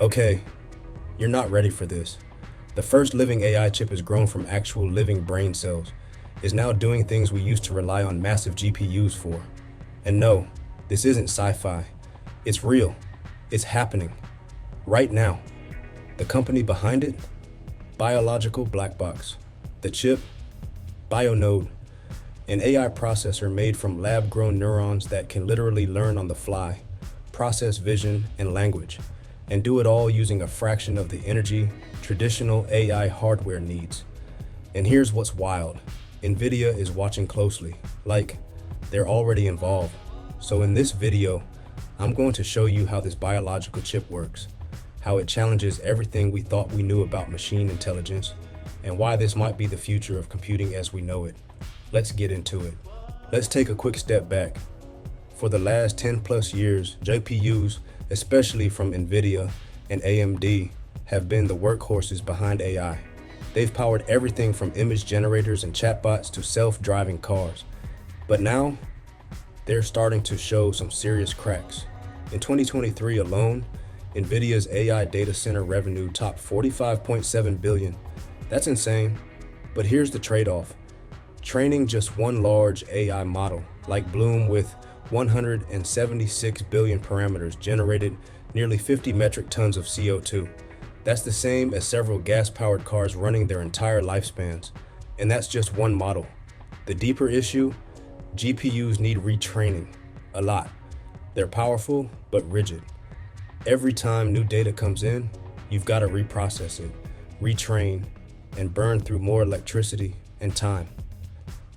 Okay, you're not ready for this. The first living AI chip is grown from actual living brain cells, is now doing things we used to rely on massive GPUs for. And no, this isn't sci-fi. It's real. It's happening. Right now. The company behind it? Biological Black Box. The chip? BioNode. An AI processor made from lab-grown neurons that can literally learn on the fly, process vision and language, and do it all using a fraction of the energy traditional AI hardware needs. And here's what's wild. NVIDIA is watching closely, like they're already involved. So in this video, I'm going to show you how this biological chip works, how it challenges everything we thought we knew about machine intelligence, and why this might be the future of computing as we know it. Let's get into it. Let's take a quick step back. For the last 10 plus years, GPUs, especially from NVIDIA and AMD, have been the workhorses behind AI. They've powered everything from image generators and chatbots to self-driving cars. But now, they're starting to show some serious cracks. In 2023 alone, NVIDIA's AI data center revenue topped $45.7 billion. That's insane. But here's the trade-off. Training just one large AI model, like Bloom with 176 billion parameters, generated nearly 50 metric tons of CO2. That's the same as several gas-powered cars running their entire lifespans. And that's just one model. The deeper issue, GPUs need retraining. A lot. They're powerful, but rigid. Every time new data comes in, you've got to reprocess it, retrain, and burn through more electricity and time.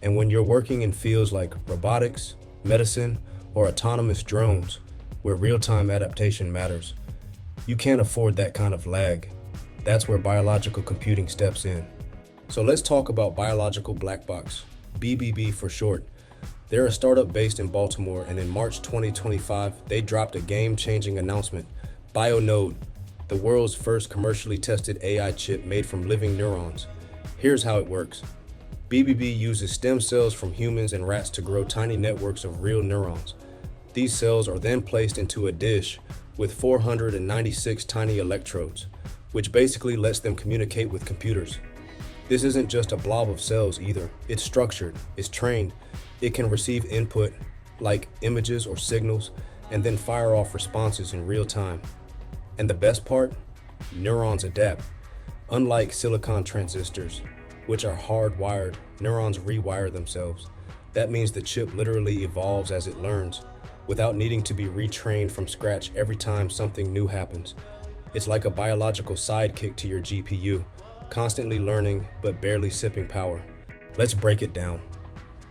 And when you're working in fields like robotics, medicine, or autonomous drones, where real-time adaptation matters, you can't afford that kind of lag. That's where biological computing steps in. So let's talk about Biological Black Box, BBB for short. They're a startup based in Baltimore, and in March 2025, they dropped a game-changing announcement, BioNode, the world's first commercially tested AI chip made from living neurons. Here's how it works. BBB uses stem cells from humans and rats to grow tiny networks of real neurons. These cells are then placed into a dish with 496 tiny electrodes, which basically lets them communicate with computers. This isn't just a blob of cells either. It's structured, it's trained, it can receive input like images or signals and then fire off responses in real time. And the best part? Neurons adapt. Unlike silicon transistors, which are hardwired, neurons rewire themselves. That means the chip literally evolves as it learns, without needing to be retrained from scratch every time something new happens. It's like a biological sidekick to your GPU, constantly learning but barely sipping power. Let's break it down.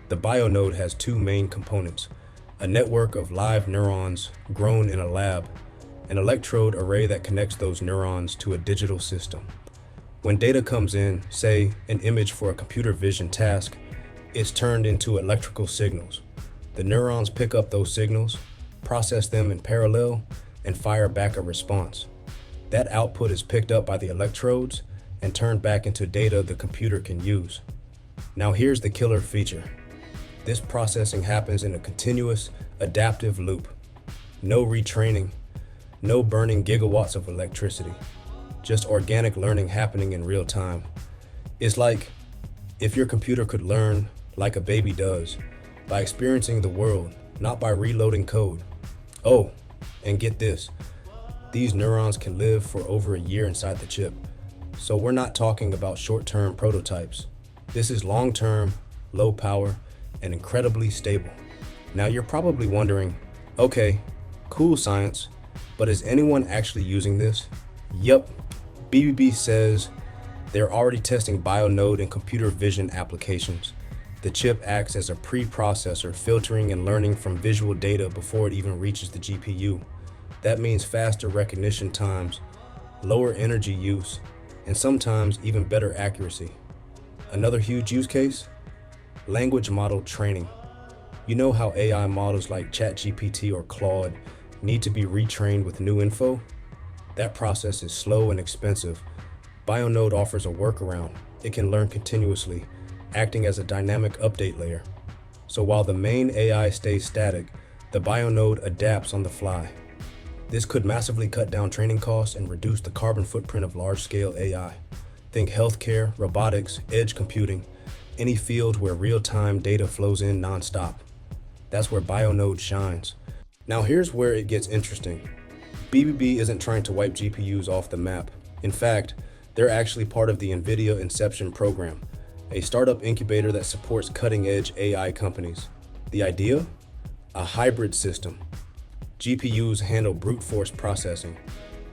The BioNode has two main components: a network of live neurons grown in a lab, an electrode array that connects those neurons to a digital system. When data comes in, say an image for a computer vision task, it's turned into electrical signals. The neurons pick up those signals, process them in parallel, and fire back a response. That output is picked up by the electrodes and turned back into data the computer can use. Now here's the killer feature. This processing happens in a continuous, adaptive loop. No retraining, no burning gigawatts of electricity, just organic learning happening in real time. It's like if your computer could learn like a baby does, by experiencing the world, not by reloading code. Oh, and get this, these neurons can live for over a year inside the chip. So we're not talking about short-term prototypes. This is long-term, low power, and incredibly stable. Now you're probably wondering, okay, cool science, but is anyone actually using this? Yep, BBB says they're already testing BioNode in computer vision applications. The chip acts as a pre-processor, filtering and learning from visual data before it even reaches the GPU. That means faster recognition times, lower energy use, and sometimes even better accuracy. Another huge use case? Language model training. You know how AI models like ChatGPT or Claude need to be retrained with new info? That process is slow and expensive. BioNode offers a workaround. It can learn continuously, acting as a dynamic update layer. So while the main AI stays static, the BioNode adapts on the fly. This could massively cut down training costs and reduce the carbon footprint of large-scale AI. Think healthcare, robotics, edge computing, any field where real-time data flows in nonstop. That's where BioNode shines. Now here's where it gets interesting. BBB isn't trying to wipe GPUs off the map. In fact, they're actually part of the NVIDIA Inception program, a startup incubator that supports cutting-edge AI companies. The idea? A hybrid system. GPUs handle brute force processing.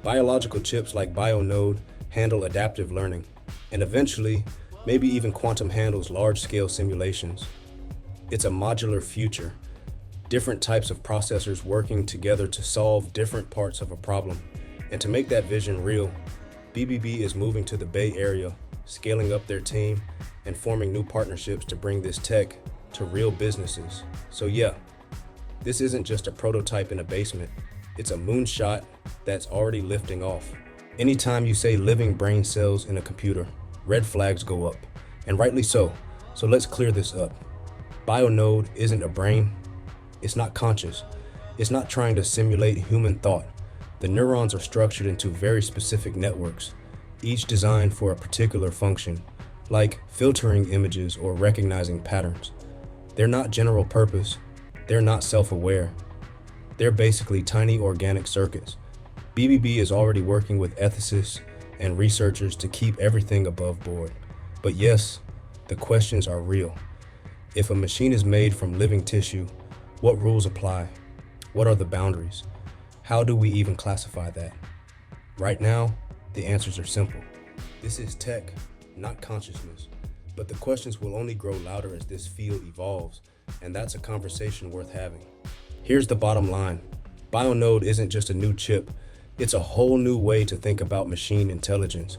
Biological chips like BioNode handle adaptive learning. And eventually, maybe even quantum handles large-scale simulations. It's a modular future. Different types of processors working together to solve different parts of a problem. And to make that vision real, BBB is moving to the Bay Area, scaling up their team, and forming new partnerships to bring this tech to real businesses. So yeah, this isn't just a prototype in a basement. It's a moonshot that's already lifting off. Anytime you say living brain cells in a computer, red flags go up, and rightly so. So let's clear this up. BioNode isn't a brain. It's not conscious. It's not trying to simulate human thought. The neurons are structured into very specific networks, each designed for a particular function, like filtering images or recognizing patterns. They're not general purpose. They're not self-aware. They're basically tiny organic circuits. BBB is already working with ethicists and researchers to keep everything above board. But yes, the questions are real. If a machine is made from living tissue, what rules apply? What are the boundaries? How do we even classify that? Right now, the answers are simple. This is tech, not consciousness. But the questions will only grow louder as this field evolves, and that's a conversation worth having. Here's the bottom line. BioNode isn't just a new chip. It's a whole new way to think about machine intelligence.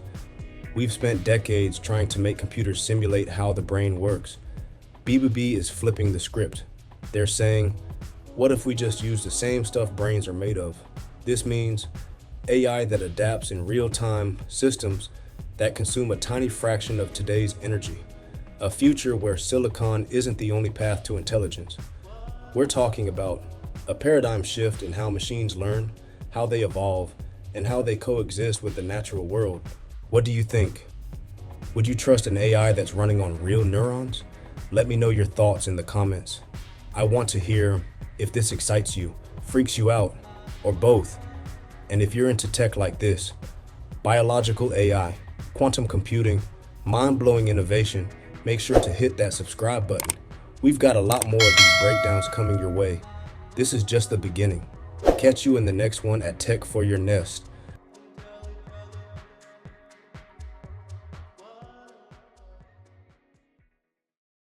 We've spent decades trying to make computers simulate how the brain works. BBB is flipping the script. They're saying, what if we just use the same stuff brains are made of? This means AI that adapts in real-time, systems that consume a tiny fraction of today's energy. A future where silicon isn't the only path to intelligence. We're talking about a paradigm shift in how machines learn, how they evolve, and how they coexist with the natural world. What do you think? Would you trust an AI that's running on real neurons? Let me know your thoughts in the comments. I want to hear if this excites you, freaks you out, or both. And if you're into tech like this, biological AI, quantum computing, mind-blowing innovation, make sure to hit that subscribe button. We've got a lot more of these breakdowns coming your way. This is just the beginning. Catch you in the next one at Tech for Your Nest.